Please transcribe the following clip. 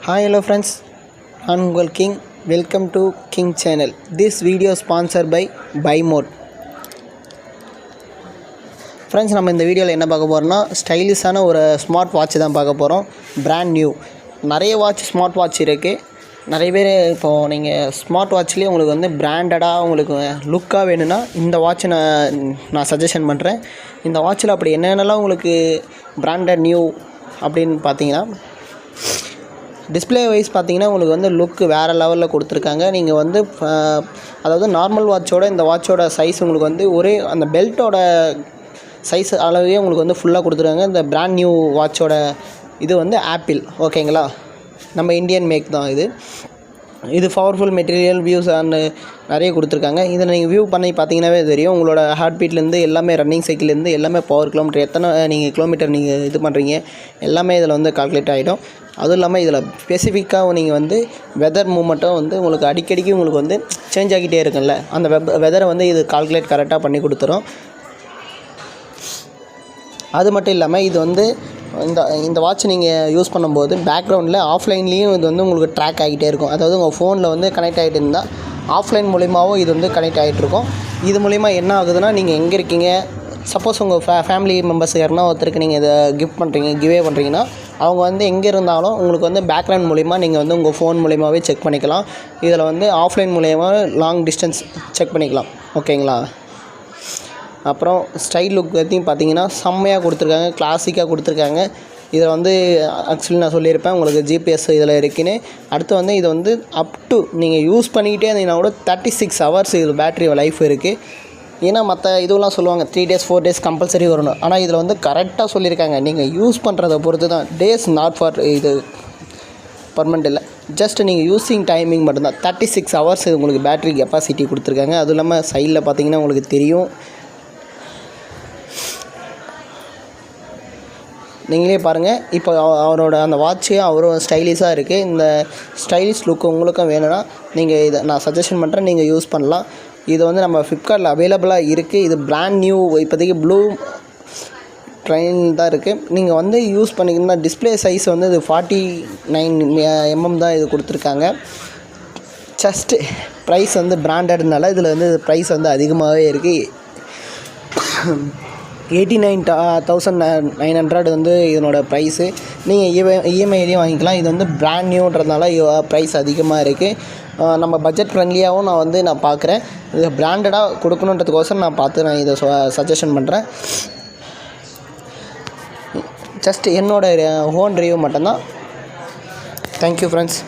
Hi hello friends, I'm Uncle King. Welcome to King channel. This video sponsored by Buy Mode. Friends, நம்ம இந்த வீடியோவில் என்ன பார்க்க போகிறோம்னா ஸ்டைலிஷான ஒரு ஸ்மார்ட் வாட்ச் தான் பார்க்க போகிறோம். Brand new. நிறைய ஸ்மார்ட் வாட்ச் இருக்குது. நிறைய பேர் இப்போது நீங்கள் ஸ்மார்ட் வாட்ச்லேயே உங்களுக்கு வந்து பிராண்டடாக உங்களுக்கு லுக்காக வேணும்னா இந்த வாட்சை நான் சஜஷன் பண்ணுறேன். இந்த வாட்சில் அப்படி என்னென்னலாம் உங்களுக்கு பிராண்டட் நியூ அப்படின்னு பார்த்தீங்கன்னா, டிஸ்பிளே வைஸ் பார்த்தீங்கன்னா உங்களுக்கு வந்து லுக்கு வேறு லெவலில் கொடுத்துருக்காங்க. நீங்கள் வந்து அதாவது நார்மல் வாட்சோட இந்த வாட்சோட சைஸ் உங்களுக்கு வந்து ஒரே அந்த பெல்ட்டோட சைஸ் அளவே உங்களுக்கு வந்து ஃபுல்லாக கொடுத்துருக்காங்க. இந்த பிராண்ட் நியூ வாட்சோட இது வந்து ஆப்பிள், ஓகேங்களா, நம்ம இந்தியன் மேக் தான் இது பவர்ஃபுல் மெட்டீரியல் வியூஸ் அண்ட் நிறைய கொடுத்துருக்காங்க. இதில் நீங்கள் வியூ பண்ணி பார்த்தீங்கன்னாவே தெரியும். உங்களோட ஹார்ட் பீட்லேருந்து எல்லாமே, ரன்னிங் சைக்கிள்லேருந்து எல்லாமே, பவர் கிலோமீட்டர் எத்தனை நீங்கள் கிலோமீட்டர் நீங்கள் இது பண்ணுறீங்க எல்லாமே இதில் வந்து கால்குலேட் ஆகிடும். அதுவும் இல்லாமல் இதில் ஸ்பெசிஃபிக்காக நீங்கள் வந்து வெதர் மூமெண்ட்டும் வந்து உங்களுக்கு அடிக்கடிக்கு உங்களுக்கு வந்து சேஞ்ச் ஆகிட்டே இருக்குல்ல, அந்த வெதரை வந்து இது கால்குலேட் கரெக்டாக பண்ணி கொடுத்துரும். அது மட்டும் இல்லாமல் இது வந்து இந்த வாட்ச் நீங்கள் யூஸ் பண்ணும்போது பேக்ரவுண்டில் ஆஃப்லைன்லேயும் இது வந்து உங்களுக்கு ட்ராக் ஆகிட்டே இருக்கும். அதாவது உங்கள் ஃபோனில் வந்து கனெக்ட் ஆகிட்டு இருந்தால் ஆஃப்லைன் மூலிமாவும் இது வந்து கனெக்ட் ஆகிட்ருக்கும். இது மூலிமா என்ன ஆகுதுன்னா, நீங்கள் எங்கே இருக்கீங்க, சப்போஸ் உங்கள் ஃபேமிலி மெம்பர்ஸ் யாருன்னா ஒருத்தருக்கு நீங்கள் இதை கிவே பண்ணுறீங்கன்னா அவங்க வந்து எங்கே இருந்தாலும் உங்களுக்கு வந்து பேக்ரவுண்ட் மூலிமா நீங்கள் வந்து உங்கள் ஃபோன் மூலிமாவே செக் பண்ணிக்கலாம். இதில் வந்து ஆஃப்லைன் மூலிமா லாங் டிஸ்டன்ஸ் செக் பண்ணிக்கலாம், ஓகேங்களா. அப்புறம் ஸ்டைல் லுக் பற்றியும் பார்த்தீங்கன்னா செம்மையாக கொடுத்துருக்காங்க, கிளாசிக்காக கொடுத்துருக்காங்க. இதை வந்து ஆக்சுவலி நான் சொல்லியிருப்பேன் உங்களுக்கு ஜிபிஎஸ் இதில் இருக்குன்னு. அடுத்து வந்து இது வந்து அப் டு நீங்கள் யூஸ் பண்ணிக்கிட்டே இருந்தீங்கன்னா கூட 36 ஹவர்ஸ் இது பேட்ரி லைஃப் இருக்குது. ஏன்னா மற்ற இதுவெல்லாம் சொல்லுவாங்க 3 days 4 days கம்பல்சரி வரணும். ஆனால் இதில் வந்து கரெக்டாக சொல்லியிருக்காங்க, நீங்கள் யூஸ் பண்ணுறதை பொறுத்து தான். டேஸ் நாட் ஃபார் இது பர்மனெண்ட் இல்லை, ஜஸ்ட் நீங்கள் யூஸிங் டைமிங் மட்டும்தான். 36 ஹவர்ஸ் உங்களுக்கு பேட்ரி கெப்பாசிட்டி கொடுத்துருக்காங்க. அதுவும் இல்லாமல் சைடில் பார்த்தீங்கன்னா உங்களுக்கு தெரியும், நீங்களே பாருங்கள். இப்போ அவரோட அந்த வாட்ச்சு அவரோட ஸ்டைலிஷாக இருக்குது. இந்த ஸ்டைலிஷ் லுக் உங்களுக்கும் வேணும்னா நீங்கள் இதை நான் சஜஷன் பண்ணுறேன், நீங்கள் யூஸ் பண்ணலாம். இது வந்து நம்ம ஃப்ளிப்கார்ட்டில் அவைலபிளாக இருக்குது. இது பிராண்ட் நியூ, இப்போதைக்கு ப்ளூ ட்ரெயின் தான் இருக்குது. நீங்கள் வந்து யூஸ் பண்ணிங்கன்னா டிஸ்பிளே சைஸ் வந்து இது 49 mm தான் இது கொடுத்துருக்காங்க. ஜஸ்ட்டு ப்ரைஸ் வந்து பிராண்டட்னால இதில் வந்து ப்ரைஸ் வந்து அதிகமாகவே இருக்குது. 89,900 வந்து இதனோட ப்ரைஸு. நீங்கள் இஎம்ஐலேயும் வாங்கிக்கலாம். இது வந்து பிராண்ட் நியூன்றதுனால ப்ரைஸ் அதிகமாக இருக்குது. நம்ம பட்ஜெட் ஃப்ரெண்ட்லியாகவும் நான் பார்க்குறேன். இது பிராண்டடாக கொடுக்கணுன்றதுக்கோசரம் நான் இதை சஜஷன் பண்ணுறேன். ஜஸ்ட் என்னோடய ஓன் ரிவ்யூ மட்டும்தான். Thank you friends.